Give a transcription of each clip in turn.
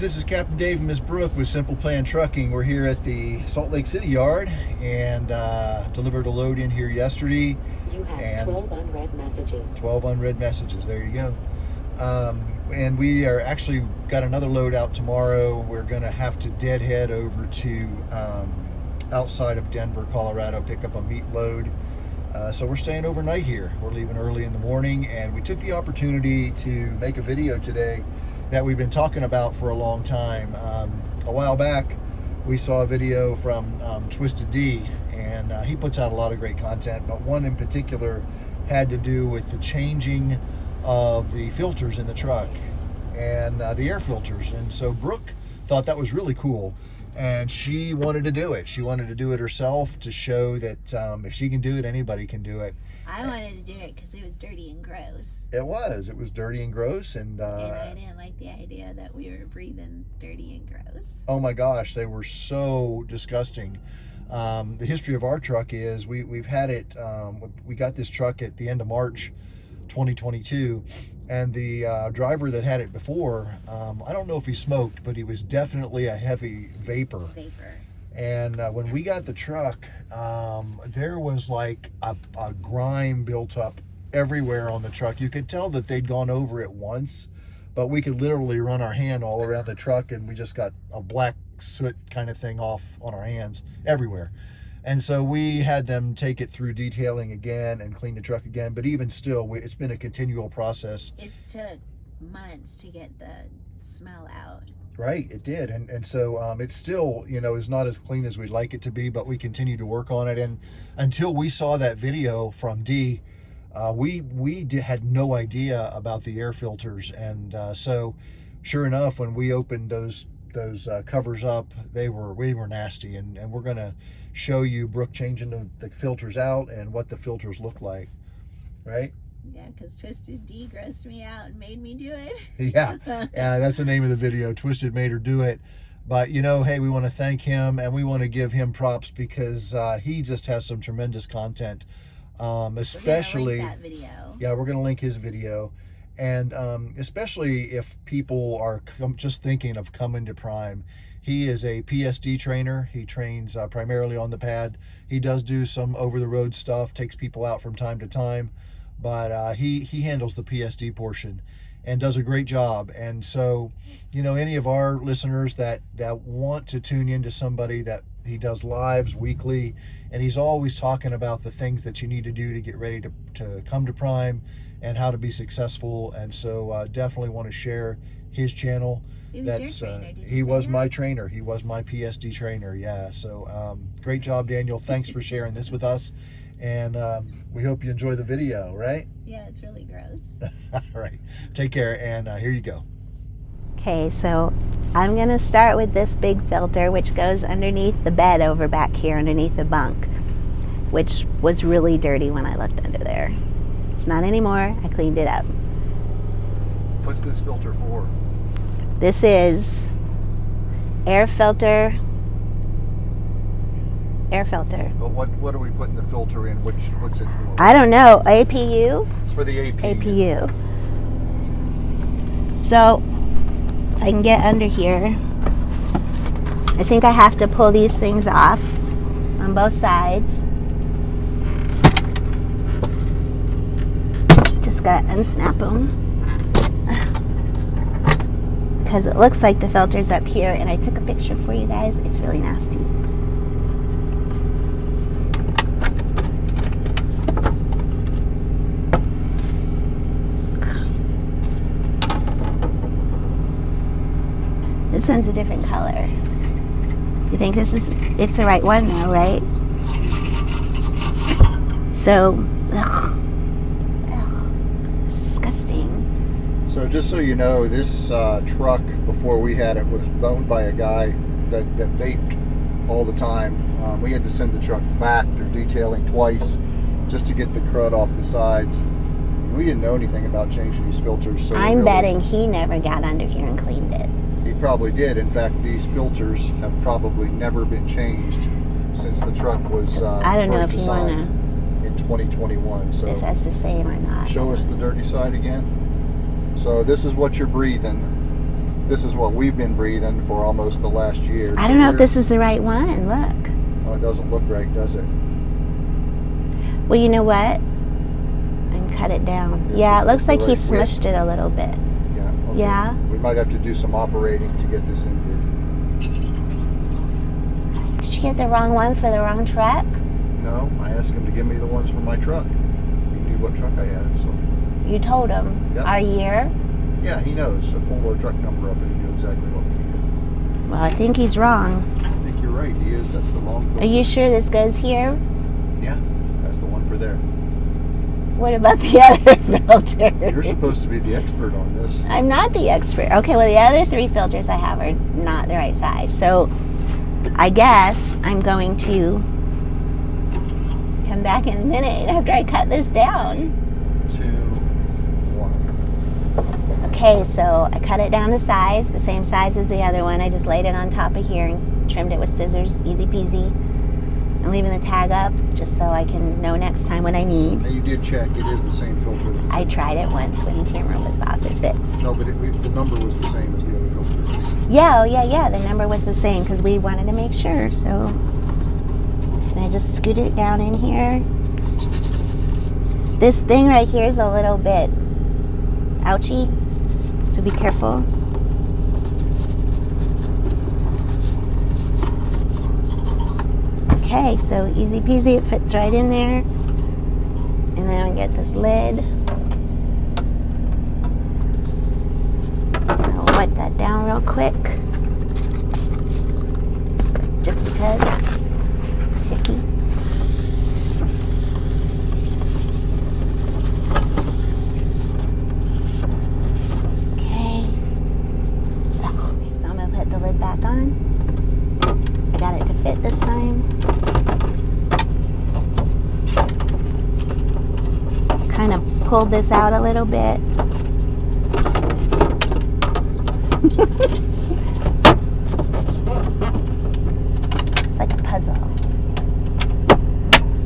dudes, this is Captain Dave and Miss Brooke with Simple Plan Trucking. We're here at the Salt Lake City yard and delivered a load in here yesterday. You have 12 unread messages. 12 unread messages, there you go. And we are actually got another load out tomorrow. We're gonna have to deadhead over to outside of Denver, Colorado, pick up a meat load. So we're staying overnight here. We're leaving early in the morning, and we took the opportunity to make a video today that we've been talking about for a long time. A while back, we saw a video from Twizted, and he puts out a lot of great content, but one in particular had to do with the changing of the filters in the truck and the air filters. And so Brooke thought that was really cool, and she wanted to do it. She wanted to do it herself to show that if she can do it, anybody can do it. I wanted to do it because it was dirty and gross. It was dirty and gross, and I didn't like the idea that we were breathing dirty and gross. Oh my gosh, they were so disgusting. The history of our truck is we've had it, we got this truck at the end of March 2022, and the driver that had it before, I don't know if he smoked, but he was definitely a heavy vapor. And when we got the truck, there was like a grime built up everywhere on the truck. You could tell that they'd gone over it once, but we could literally run our hand all around the truck, and we just got a black soot kind of thing off on our hands everywhere. And so we had them take it through detailing again and clean the truck again. But even still, it's been a continual process. It took months to get the smell out. Right, it did. And so it's still, is not as clean as we'd like it to be, but we continue to work on it. And until we saw that video from D, we had no idea about the air filters. And so sure enough, when we opened those covers up, we were nasty. And we're going to show you Brooke changing the filters out and what the filters look like, right? Yeah, because Twizted D grossed me out and made me do it. Yeah, that's the name of the video. Twizted made her do it. But, hey, we want to thank him, and we want to give him props because he just has some tremendous content. Especially, we're gonna link that video. Yeah, we're going to link his video. And especially if people are just thinking of coming to Prime. He is a PSD trainer. He trains primarily on the pad. He does do some over-the-road stuff, takes people out from time to time. But he handles the PSD portion and does a great job. And so, any of our listeners that want to tune into somebody that he does lives weekly, and he's always talking about the things that you need to do to get ready to come to Prime and how to be successful. And so definitely want to share his channel. He was your trainer. He was my trainer. He was my PSD trainer. Yeah. So great job, Daniel. Thanks for sharing this with us. And we hope you enjoy the video, right? Yeah, it's really gross. All right. Take care, and here you go. Okay, so I'm going to start with this big filter, which goes underneath the bed over back here, underneath the bunk, which was really dirty when I looked under there. It's not anymore. I cleaned it up. What's this filter for? This is air filter. But what do we put in the filter in? What's it for? I don't know. APU? It's for the APU. APU. So, if I can get under here, I think I have to pull these things off on both sides. Just gotta unsnap them. Because it looks like the filter's up here, and I took a picture for you guys. It's really nasty. This one's a different color. You think it's the right one though, right? So, it's disgusting. So just so you know, this truck, before we had it, was owned by a guy that vaped all the time. We had to send the truck back through detailing twice just to get the crud off the sides. We didn't know anything about changing these filters. So I'm betting he never got under here and cleaned it. He probably did. In fact, these filters have probably never been changed since the truck was I don't know if you want to in 2021. So if that's the same or not. Show us the dirty side again. So this is what you're breathing. This is what we've been breathing for almost the last year. I don't know if this is the right one. Look. Oh, it doesn't look right, does it? Well, you know what? I can cut it down. Yeah, it looks like he smushed it a little bit. Yeah. Okay. Yeah. We might have to do some operating to get this in here. Did you get the wrong one for the wrong truck? No, I asked him to give me the ones for my truck. He knew what truck I had, so. You told him. Yep. Our year? Yeah, he knows. I pulled our truck number up and he knew exactly what we needed. Well, I think he's wrong. I think you're right. He is. That's the wrong filter. Are you sure this goes here? Yeah, that's the one for there. What about the other filter? You're supposed to be the expert on this. I'm not the expert. Okay, well, the other 3 filters I have are not the right size. So I guess I'm going to come back in a minute after I cut this down. 2, 1. Okay, so I cut it down to size, the same size as the other one. I just laid it on top of here and trimmed it with scissors, easy peasy. I'm leaving the tag up just so I can know next time what I need. And you did check, it is the same filter. I tried it once when the camera was off, it fits. No, but the number was the same as the other filter. Yeah, oh yeah, the number was the same because we wanted to make sure, so. And I just scooted it down in here. This thing right here is a little bit ouchy, so be careful. Okay, so easy peasy, it fits right in there. And then I get this lid. I'll wipe that down real quick. Just because it's icky. Okay. So I'm gonna put the lid back on. I got it to fit this time. Kind of pulled this out a little bit. It's like a puzzle.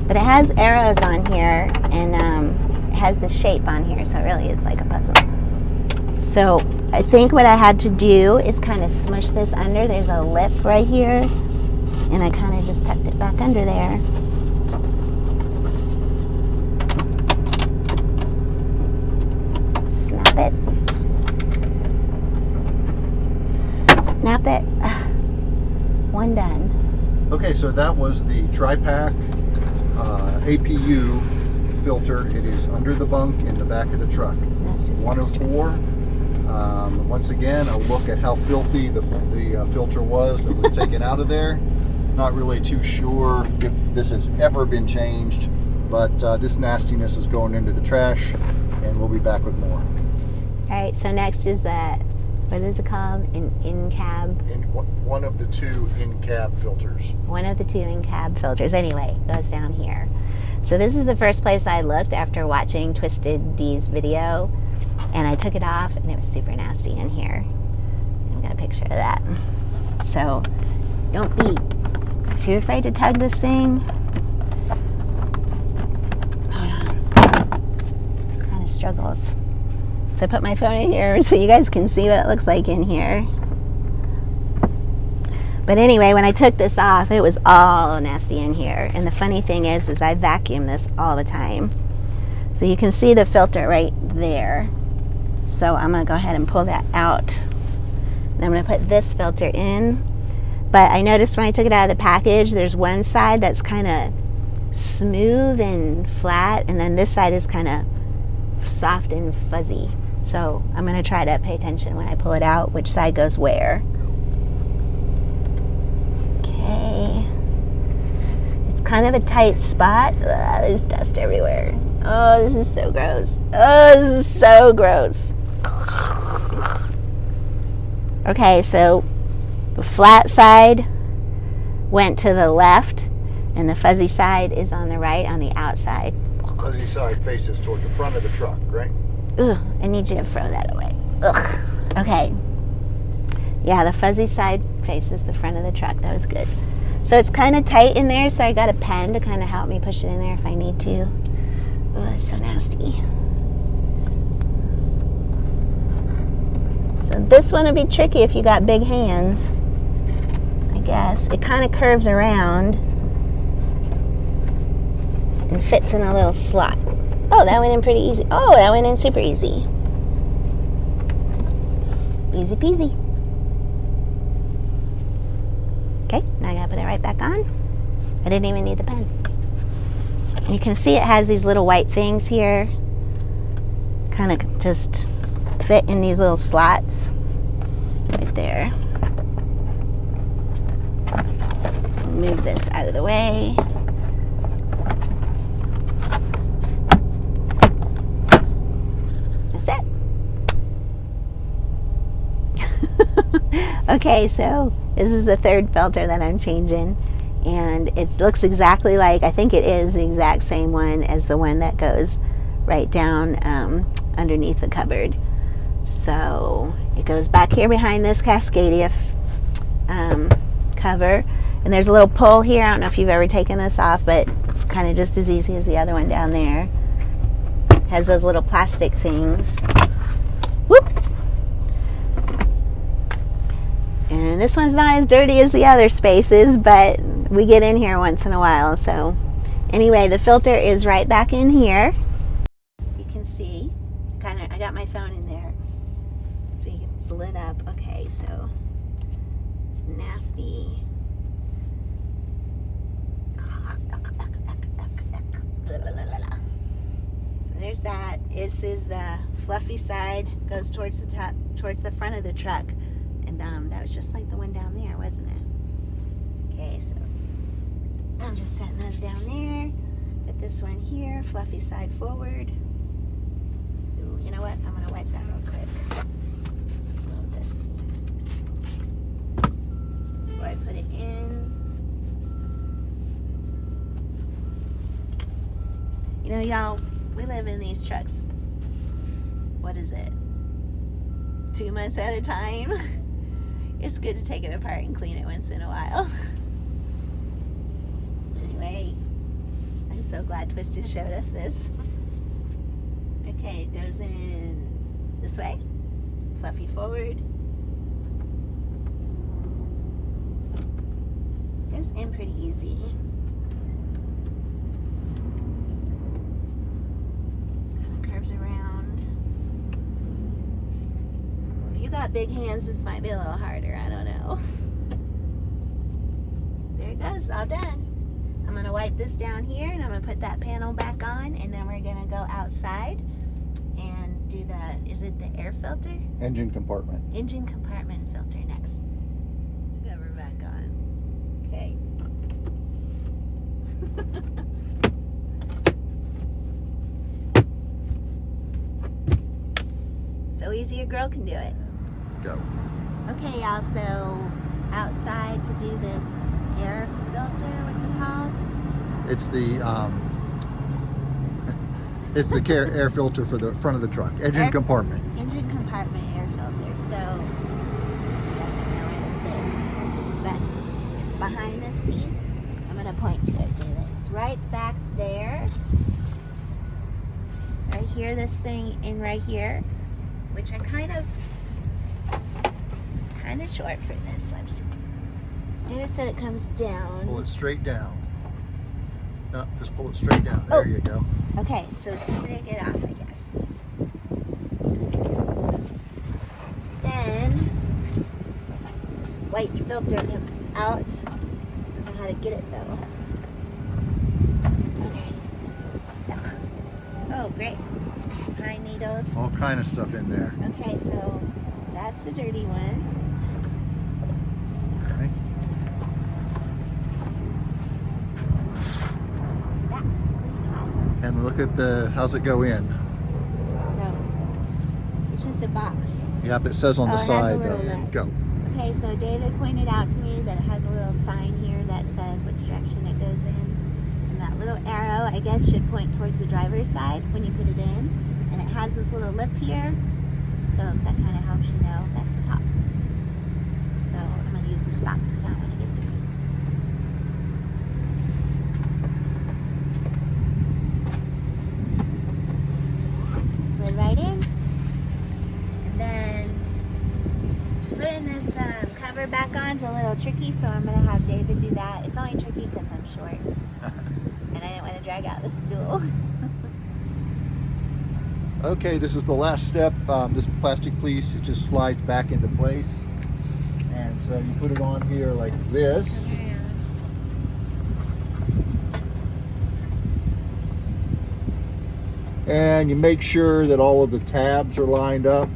But it has arrows on here and it has the shape on here, so really it's like a puzzle. So I think what I had to do is kind of smush this under. There's a lip right here, and I kind of just tucked it back under there. Snap it. Snap it. One done. Okay, so that was the tri-pack APU filter. It is under the bunk in the back of the truck. That's just 1 of 4. Once again, a look at how filthy the filter was that was taken out of there. Not really too sure if this has ever been changed, but this nastiness is going into the trash, and we'll be back with more. All right, so next is what is it called? An in-cab? One of the 2 in-cab filters. One of the 2 in-cab filters. Anyway, goes down here. So this is the first place I looked after watching Twizted D's video, and I took it off, and it was super nasty in here. I've got a picture of that. So don't be too afraid to tug this thing. Hold on. Kind of struggles. So I put my phone in here so you guys can see what it looks like in here. But anyway, when I took this off, it was all nasty in here. And the funny thing is I vacuum this all the time. So you can see the filter right there. So I'm gonna go ahead and pull that out. And I'm gonna put this filter in. But I noticed when I took it out of the package, there's one side that's kind of smooth and flat, and then this side is kind of soft and fuzzy. So I'm gonna try to pay attention when I pull it out, which side goes where. Okay. It's kind of a tight spot. Ugh, there's dust everywhere. Oh, this is so gross. Oh, this is so gross. Okay, so the flat side went to the left, and the fuzzy side is on the right, on the outside. Fuzzy side faces toward the front of the truck, right? Ugh, I need you to throw that away. Ugh. Okay. Yeah, the fuzzy side faces the front of the truck. That was good. So it's kind of tight in there, so I got a pen to kind of help me push it in there if I need to. Oh, it's so nasty. So So this one would be tricky if you got big hands, I guess. It kind of curves around and fits in a little slot. Oh, that went in pretty easy. Oh, that went in super easy. Easy peasy. Okay, now I gotta put it right back on. I didn't even need the pen. You can see it has these little white things here. Kind of just fit in these little slots right there. Move this out of the way. That's it. Okay, so this is the third filter that I'm changing, and it looks exactly like, I think it is the exact same one as the one that goes right down underneath the cupboard. So it goes back here behind this Cascadia cover, and there's a little pull here. I don't know if you've ever taken this off, but it's kind of just as easy as the other one down there. Has those little plastic things. Whoop! And this one's not as dirty as the other spaces, but we get in here once in a while. So anyway, the filter is right back in here. You can see, I got my phone in there. See, it's lit up. Okay, so it's nasty. So there's that. This is the fluffy side, goes towards the top, towards the front of the truck. And that was just like the one down there, wasn't it? Okay, so I'm just setting those down there. Put this one here, fluffy side forward. Ooh, you know what? I'm gonna wipe that real quick. It's a little dusty. Before I put it in. You know, y'all, we live in these trucks. What is it? 2 months at a time? It's good to take it apart and clean it once in a while. Anyway, I'm so glad Twizted showed us this. Okay, it goes in this way. Fluffy forward. Goes in pretty easy. Kind of curves around. You got big hands, this might be a little harder, I don't know. There it goes, all done. I'm gonna wipe this down here and I'm gonna put that panel back on, and then we're gonna go outside and do the, is it the air filter? Engine compartment. Engine compartment filter next. Cover back on. Okay. So easy a girl can do it. Go. Okay, y'all, so outside to do this air filter, what's it called? It's the it's the air filter for the front of the truck. Engine compartment. Engine compartment air filter. So you guys should know where this is. But it's behind this piece. I'm gonna point to it, David. It's right back there. So I hear this thing in right here, which I kind of short for this. David said it comes down. Pull it straight down. No, just pull it straight down. There you go. Okay, so it's easy to get off, I guess. Then this white filter comes out. I don't know how to get it though. Okay. Oh, great. Pine needles. All kind of stuff in there. Okay, so that's the dirty one. Okay. That's the clean one. And look at the, how's it go in? So it's just a box. Yep, it says on the it has a side. little nut. Go. Okay, so David pointed out to me that it has a little sign here that says which direction it goes in. And that little arrow, I guess, should point towards the driver's side when you put it in. And it has this little lip here. So that kind of helps you know that's the top. So I'm going to use this box because I don't want to get dirty. Slid right in. And then little tricky, so I'm going to have David do that. It's only tricky because I'm short. And I didn't want to drag out the stool. Okay, this is the last step. This plastic piece, it just slides back into place. And so you put it on here like this. And you make sure that all of the tabs are lined up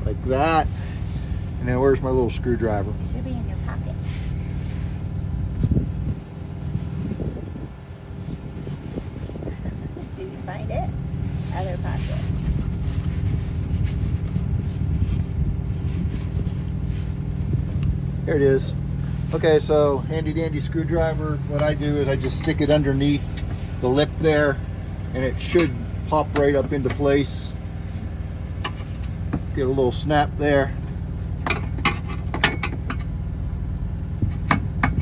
like that. And then where's my little screwdriver? It should be in your pocket. Did you find it? Other pocket. Here it is. Okay, so handy dandy screwdriver. What I do is I just stick it underneath the lip there, and it should pop right up into place. Get a little snap there.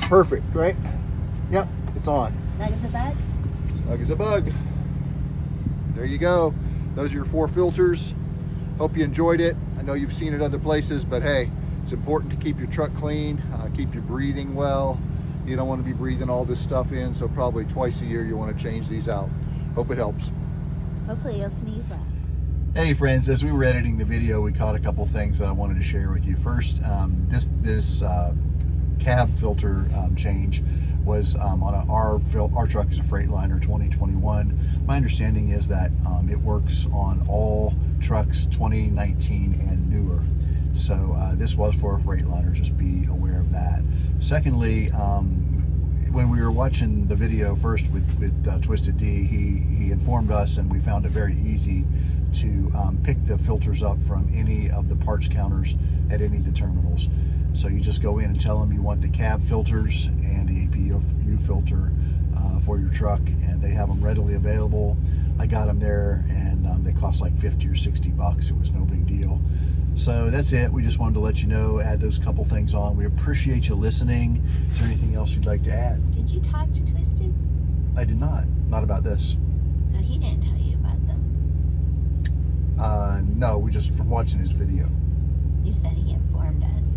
Perfect, right? Yep, it's on. Snug as a bug? Snug as a bug. There you go. Those are your 4 filters. Hope you enjoyed it. I know you've seen it other places, but hey, it's important to keep your truck clean, keep you breathing well. You don't want to be breathing all this stuff in, so probably twice a year you want to change these out. Hope it helps. Hopefully you'll sneeze less. Hey friends, as we were editing the video, we caught a couple things that I wanted to share with you. First, this cab filter change was on our truck is a Freightliner 2021. My understanding is that it works on all trucks 2019 and newer. So this was for a Freightliner, just be aware of that. Secondly, when we were watching the video first with Twizted D, he informed us, and we found it very easy to pick the filters up from any of the parts counters at any of the terminals. So you just go in and tell them you want the cab filters and the APU filter for your truck, and they have them readily available. I got them there, and they cost like 50 or 60 bucks. It was no big deal. So that's it. We just wanted to let you know, add those couple things on. We appreciate you listening. Is there anything else you'd like to add? Did you talk to Twizted? I did not. Not about this. So he didn't tell you about them? No, we just from watching his video. You said he informed us.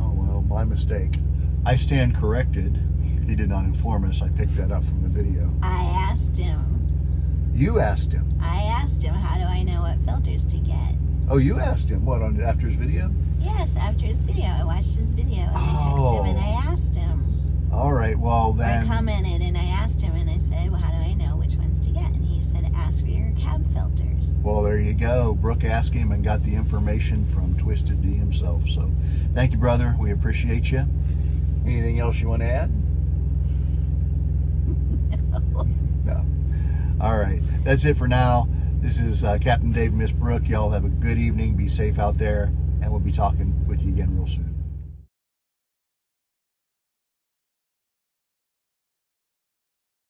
Oh, well, my mistake. I stand corrected. He did not inform us. I picked that up from the video. I asked him. You asked him. I asked him, how do I know what filters to get? Oh, you asked him. What, after his video? Yes, after his video. I watched his video and I texted him and I asked him. All right, well then. I commented and I asked him and I said, well, how do I know which ones to get? And he said, ask for your cab filters. Well, there you go. Brooke asked him and got the information from Twizted D himself. So thank you, brother. We appreciate you. Anything else you want to add? No. All right. That's it for now. This is Captain Dave and Miss Brooke. Y'all have a good evening. Be safe out there. And we'll be talking with you again real soon.